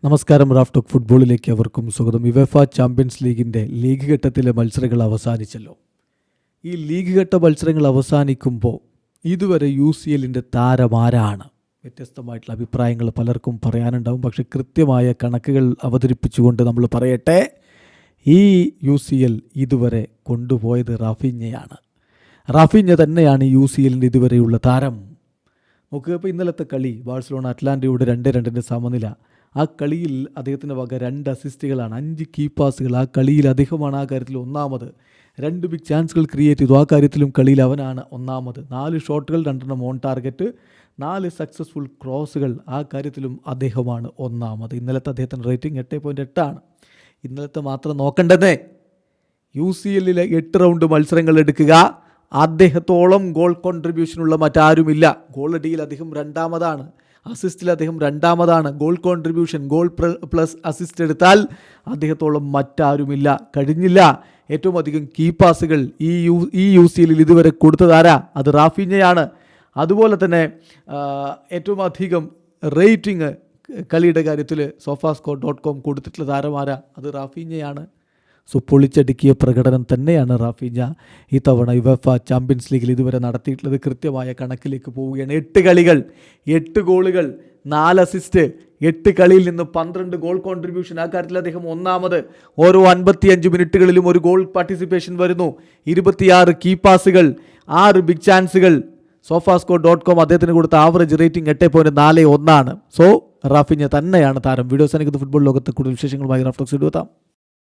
നമസ്കാരം. Raf talk ഫുട്ബോളിലേക്ക് അവർക്കും സ്വാഗതം. യുവേഫ ചാമ്പ്യൻസ് ലീഗിൻ്റെ ലീഗ് ഘട്ടത്തിലെ മത്സരങ്ങൾ അവസാനിച്ചല്ലോ. ഈ ലീഗ് ഘട്ട മത്സരങ്ങൾ അവസാനിക്കുമ്പോൾ ഇതുവരെ UCL താരമാരാണ്? വ്യത്യസ്തമായിട്ടുള്ള അഭിപ്രായങ്ങൾ പലർക്കും പറയാനുണ്ടാവും. പക്ഷേ കൃത്യമായ കണക്കുകൾ അവതരിപ്പിച്ചുകൊണ്ട് നമ്മൾ പറയട്ടെ, ഈ UCL ഇതുവരെ കൊണ്ടുപോയത് റാഫീഞ്ഞയാണ്. റാഫീഞ്ഞ തന്നെയാണ് UCL ഇതുവരെയുള്ള താരം. നോക്കുക, ഇപ്പോൾ ഇന്നലത്തെ കളി ബാഴ്സലോണ അറ്റ്ലാന്റയോട് 2-2 സമനില. ആ കളിയിൽ അദ്ദേഹത്തിൻ്റെ വക 2 അസിസ്റ്റുകളാണ്, 5 കീ പാസുകൾ. ആ കളിയിൽ അദ്ദേഹമാണ് ആ കാര്യത്തിൽ ഒന്നാമത്. 2 ബിഗ് ചാൻസുകൾ ക്രിയേറ്റ് ചെയ്തു. ആ കാര്യത്തിലും കളിയിൽ അവനാണ് ഒന്നാമത്. 4 ഷോട്ടുകൾ, 2 ഓൺ ടാർഗറ്റ്, 4 സക്സസ്ഫുൾ ക്രോസുകൾ. ആ കാര്യത്തിലും അദ്ദേഹമാണ് ഒന്നാമത്. ഇന്നലത്തെ അദ്ദേഹത്തിൻ്റെ റേറ്റിംഗ് 8.8 ആണ്. ഇന്നലത്തെ മാത്രം നോക്കണ്ടെന്നേ, UCL 8 റൗണ്ട് മത്സരങ്ങൾ എടുക്കുക, അദ്ദേഹത്തോളം ഗോൾ കോൺട്രിബ്യൂഷനുള്ള മറ്റാരുമില്ല. ഗോളടിയിൽ അദ്ദേഹം 2ാമതാണ്, അസിസ്റ്റിൽ അദ്ദേഹം 2ാമതാണ്. Goal contribution, goal plus assist എടുത്താൽ അദ്ദേഹത്തോളം മറ്റാരുമില്ല, കഴിഞ്ഞില്ല. ഏറ്റവും അധികം കീ പാസുകൾ ഈ UCL ഇതുവരെ കൊടുത്തതാരാ? അത് റാഫീഞ്ഞയാണ്. അതുപോലെ തന്നെ ഏറ്റവും അധികം റേറ്റിംഗ് കളിയുടെ കാര്യത്തിൽ sofascore.com കൊടുത്തിട്ടുള്ള താരമാരാ? അത് റാഫീഞ്ഞയാണ്. സോ പൊളിച്ചടുക്കിയ പ്രകടനം തന്നെയാണ് റാഫീഞ്ഞ ഈ തവണ യുവേഫ ചാമ്പ്യൻസ് ലീഗിൽ ഇതുവരെ നടത്തിയിട്ടുള്ളത്. കൃത്യമായ കണക്കിലേക്ക് പോവുകയാണ്. 8 കളികൾ, 8 ഗോളുകൾ, 4 അസിസ്റ്റ്, 8 കളിയിൽ നിന്ന് 12 ഗോൾ കോൺട്രിബ്യൂഷൻ. ആ കാര്യത്തിൽ അദ്ദേഹം ഒന്നാമത്. ഓരോ 55 മിനിറ്റുകളിലും ഒരു ഗോൾ പാർട്ടിസിപ്പേഷൻ വരുന്നു. 26 കീ പാസുകൾ, 6 ബിഗ് ചാൻസുകൾ. sofascore.com അദ്ദേഹത്തിന് കൊടുത്ത ആവറേജ് റേറ്റിംഗ് 8.41 ആണ്. സോ റാഫീഞ്ഞ തന്നെയാണ് താരം. വീഡിയോസ് എനിക്ക് ഫുട്ബോൾ ലോകത്ത് കൂടുതൽ വിശേഷങ്ങളുമായി റാഫ് ടോക്സ് എത്താം.